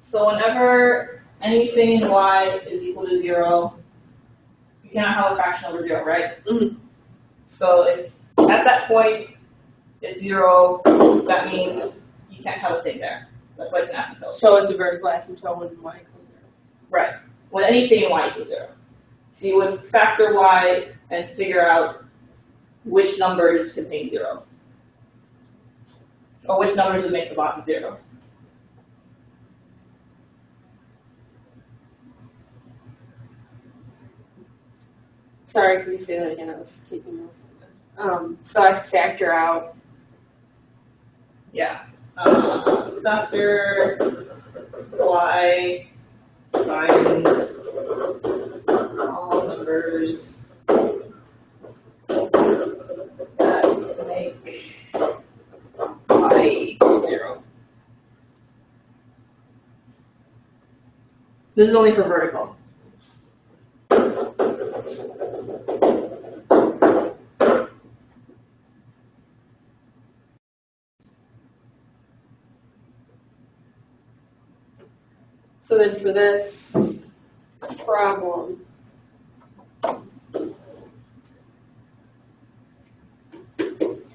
So whenever anything in y is equal to 0, you cannot have a fraction over 0, right? Mm-hmm. So if at that point it's 0, that means you can't have a thing there. That's why it's an asymptote. So it's a vertical asymptote when y equals 0. Right. When anything in y equals 0. So you would factor y and figure out which numbers contain 0. Or which numbers would make the bottom 0. Sorry, can you say that again? I was taking notes. So I factor out. Yeah. Factor y find all numbers that make y equal 0. This is only for vertical. So then for this problem,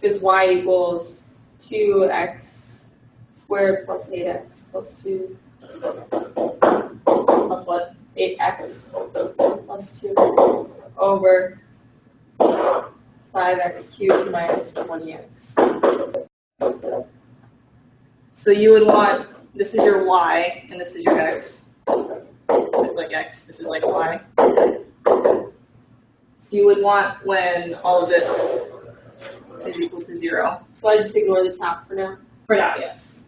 is y equals 2x squared plus 8x plus 2 Plus what? 8x plus 2 over 5x cubed minus 20x. So you would want, this is your y, and this is your x. It's like x, this is like y. So you would want when all of this is equal to 0. So I just ignore the top for now. For now, yes.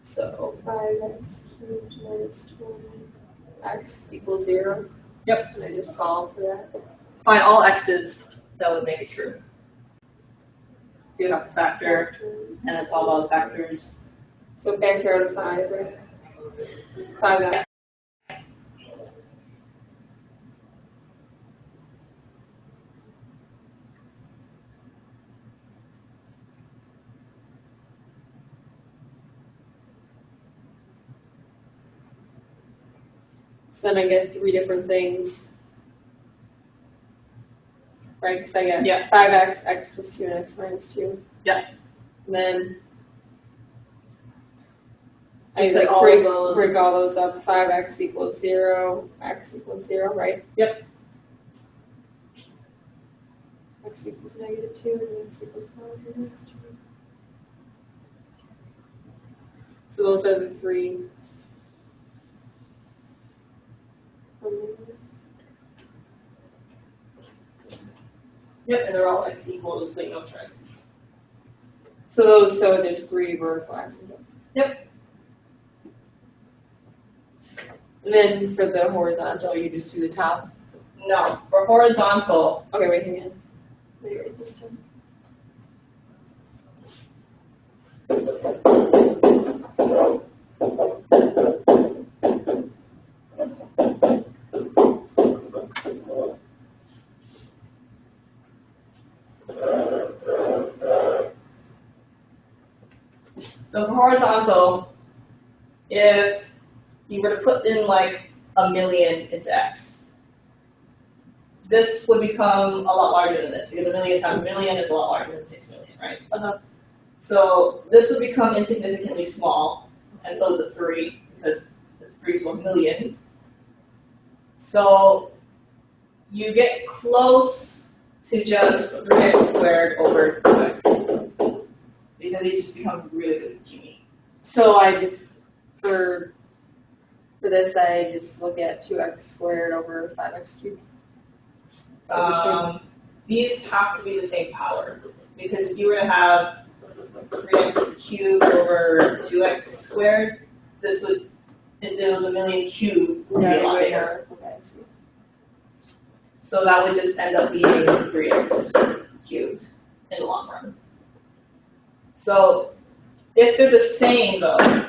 So, 5x cubed minus 20x equals 0. yep. And I just solve for that. Find all x's that would make it true. So you have to factor, and it's all about factors. So factor out of 5, right? 5x. So then I get 3 different things. Right, because I get 5x, x plus 2, and x minus 2. Yeah. And then I Just like like break all those up. 5x equals 0, x equals 0, right? Yep. X equals negative 2, and x equals positive 2. So those are the 3. Yep, and they're all x equals, so you know it's right. So there's 3 vertical asymptotes. Yep. And then for the horizontal, you just do the top. No, for horizontal, Okay, wait, hang on. Let me write this down. so for horizontal, if you were to put in like a million into x, this would become a lot larger than this, because a million times a million is a lot larger than 6 million, right? Uh-huh. So this would become insignificantly small, and so the 3, because it's 3 to a million. So you get close to just 3x squared over 2x, because these just become really, really puny. So I just, for this, I just look at 2x squared over 5x cubed. These have to be the same power, because if you were to have 3x cubed over 2x squared, this would, if it was a million cubed, would be a lot bigger. Okay. So that would just end up being 3x cubed in the long run. So if they're the same though,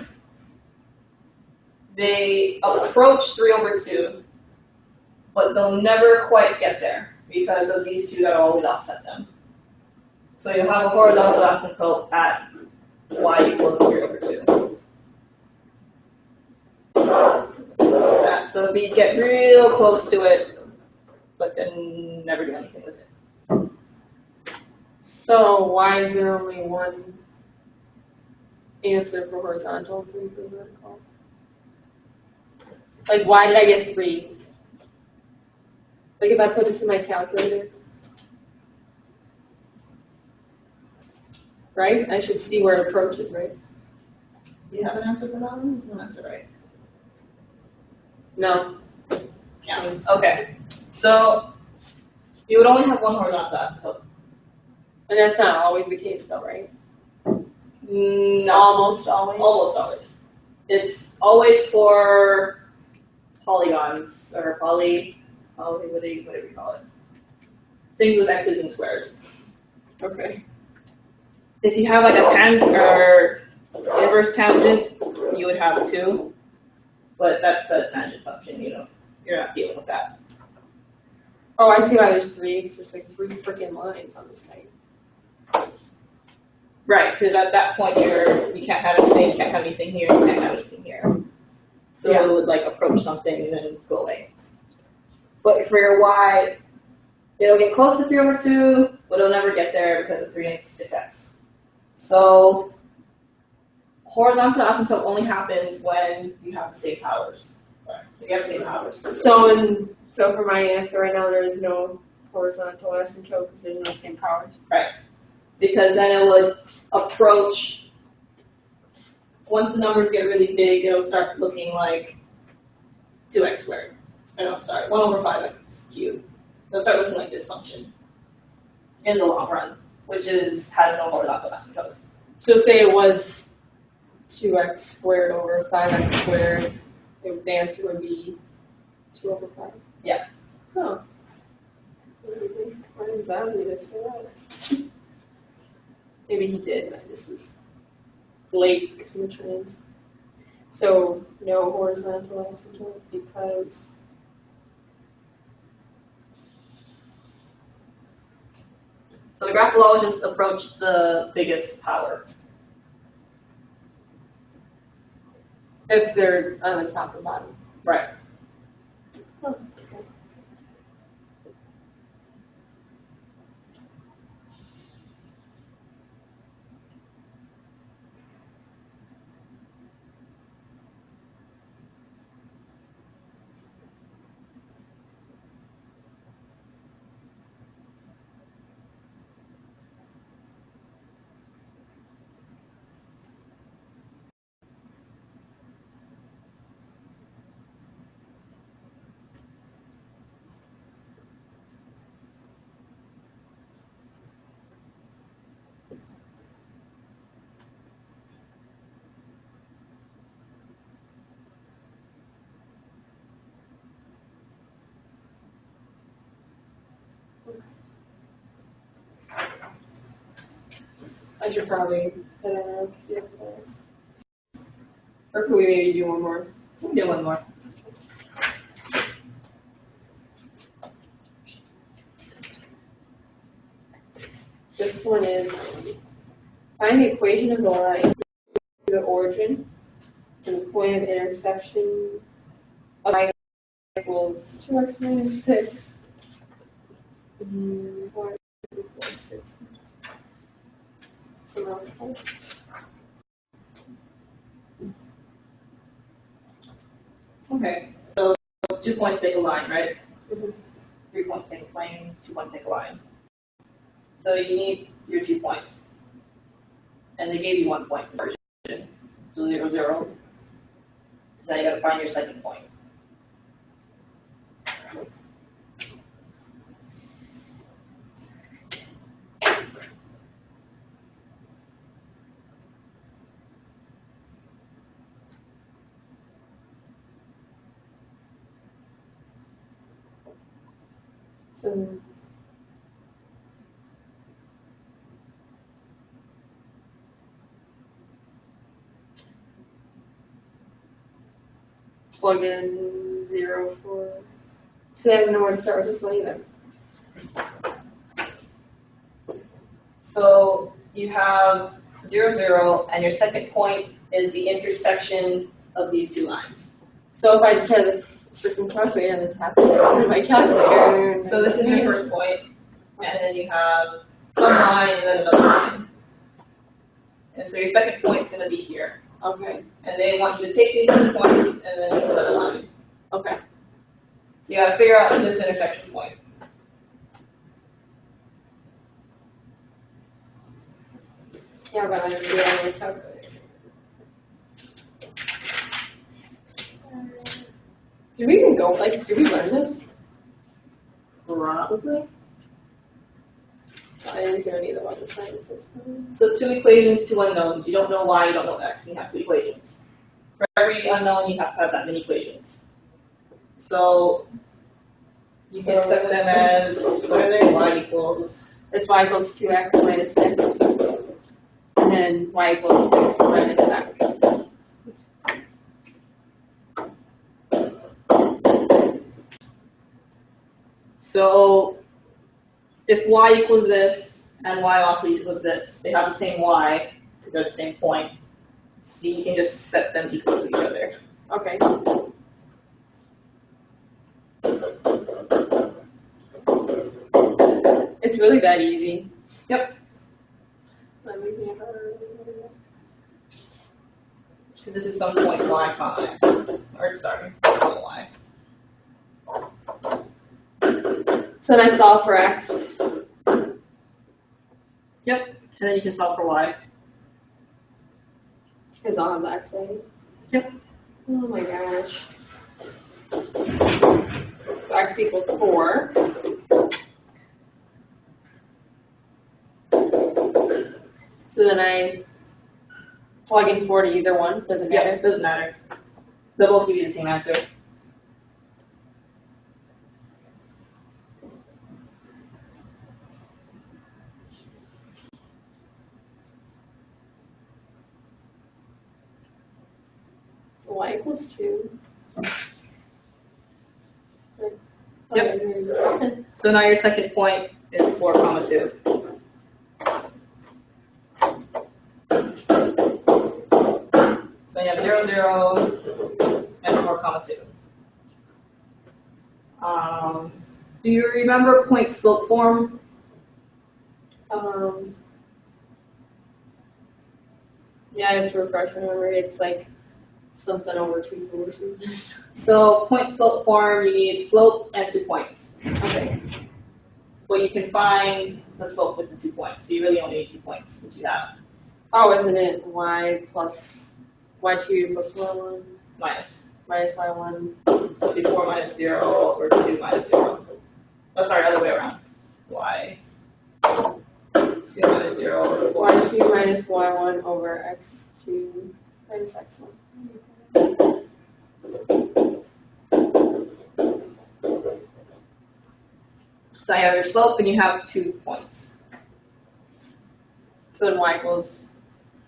they approach 3 over 2, but they'll never quite get there because of these two that always offset them. So you'll have a horizontal asymptote at y equals 3 over 2. So we get real close to it, but then never do anything with it. So why is there only one answer for horizontal, 3 for vertical? Like, why did I get 3? Like, if I put this in my calculator, right? I should see where it approaches, right? Do you have an answer for that one? No answer, right? No. Yeah. Okay. So you would only have one horizontal asymptote. And that's not always the case though, right? No. Almost always? Almost always. It's always for polygons or whatever you call it. Things with x's and squares. Okay. If you have like a tangent or inverse tangent, you would have 2, but that's a tangent function. You're not dealing with that. Oh, I see why there's 3, because there's like 3 freaking lines on this thing. Right, because at that point you can't have anything, you can't have anything here, you can't have anything here. So Yeah. it would like approach something and then go away. But for your y, it'll get close to 3 over 2, but it'll never get there because of 3 and 6x. So horizontal asymptote only happens when you have the same powers. Sorry, if you have the same powers. So for my answer right now, there is no horizontal asymptote because there's no same powers. Right. Because then it would approach, once the numbers get really big, it'll start looking like 2x squared. No, I'm sorry, 1 over 5x cubed. It'll start looking like this function in the long run, which has no horizontal asymptote. So say it was 2x squared over 5x squared, the answer would be 2 over 5? Yeah. Huh. Why didn't Zombie just say that? Maybe he did, but this was late because of the trains. So no horizontal asymptote because So the graph will always just approach the biggest power. if they're on the top or bottom. Right. Huh. Okay. I should probably head out because you have class. Or could we maybe do one more? We can do one more. This one is find the equation of the line to the origin and the point of intersection of y equals 2x minus 6. Y equals 6. Somehow. Okay. So 2 points make a line, right? Mm-hmm. 3 points make a plane, 2 points make a line. So you need your 2 points. And they gave you 1 point conversion. So 0, 0. So now you gotta find your second point. So plug in 0 for. So I don't know where to start with this one either. So you have 0, 0, and your second point is the intersection of these 2 lines. So if I just had a freaking calculator on the top of my calculator. So this is your first point, and then you have some line and then another line. And so your second point is going to be here. Okay. And they want you to take these 2 points and then put a line. Okay. So you got to figure out this intersection point. Yeah, but I have to do it on my calculator. Do we even go, do we learn this? Probably. I didn't do any of the one sciences. So 2 equations, 2 unknowns. You don't know y, you don't know x, and you have 2 equations. For every unknown, you have to have that many equations. So you can set them as, what are they? Y equals. It's y equals 2x minus 6. And then y equals 6 minus x. So if y equals this and y also equals this, they have the same y because they're the same point. So you can just set them equal to each other. Okay. It's really that easy. Yep. Let me think about it. Because this is some point y comma x. Or sorry, some y. So then I solve for x. Yep. And then you can solve for y. Because I'll have the x value. Yep. Oh my gosh. So x equals 4. So then I plug in 4 to either one. Doesn't matter. Yeah, it doesn't matter. They'll both give you the same answer. So y equals 2. Yep. So now your second point is 4 comma 2. So you have 0, 0, and 4 comma 2. Do you remember point slope form? Yeah, I have to refresh my memory. It's like something over 2 or something. So point slope form, you need slope and 2 points. Okay. But you can find the slope with the 2 points. So you really only need 2 points, which you have. Oh, isn't it y plus y2 plus y1 Minus. minus y1? So it'd be 4 minus 0 or 2 minus 0. Oh, sorry, other way around. Y. 2 minus 0 or 4 minus y2 minus y1 over x2 minus x1. So you have your slope and you have 2 points. So then y equals,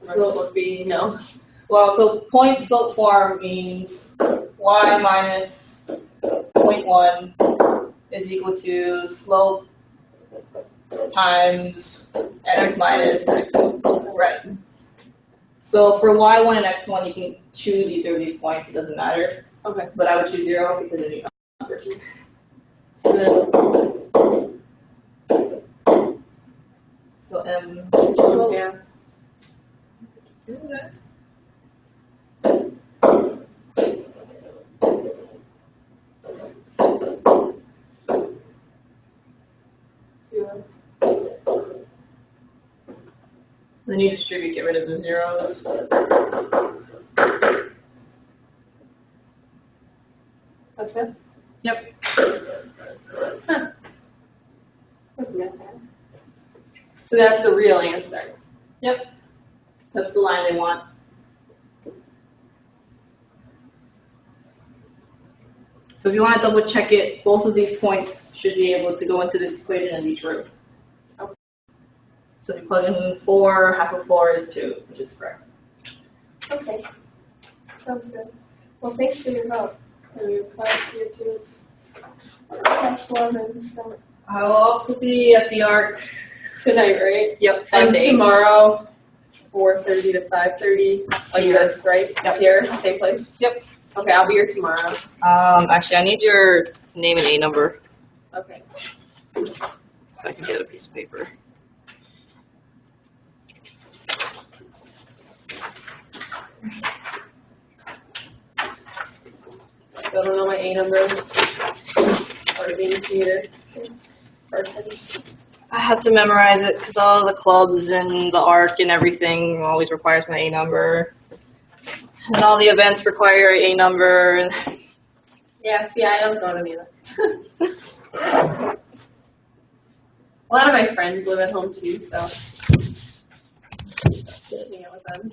So- supposed to be, no. Well, so point slope form means y minus 0.1 is equal to slope times x minus x1. Right. So for y1 and x1, you can choose either of these points. It doesn't matter. Okay. But I would choose 0 because then you know numbers. So then, So m. yeah. Do that. Then you distribute, get rid of the zeros. That's it? Yep. Huh. Wasn't that bad. So that's the real answer. Yep. That's the line they want. So if you want to double check it, both of these points should be able to go into this equation and be true. Okay. So if you plug in 4, half of 4 is 2, which is correct. Okay. Sounds good. Well, thanks for your help. And your class here too. It's past 11, so. I will also be at the ARC. Tonight, right? Yep. And 5 to 8. tomorrow, 4:30 to 5:30. Like Here. this, right? Yep. Here, same place? Yep. Okay, I'll be here tomorrow. Actually, I need your name and A number. Okay. If I can get a piece of paper. Still don't know my A number. Or the computer. Person. I had to memorize it because all the clubs and the ARC and everything always requires my A number. And all the events require a number. Yeah, see, I don't go to any of that. A lot of my friends live at home too, so hang out with them.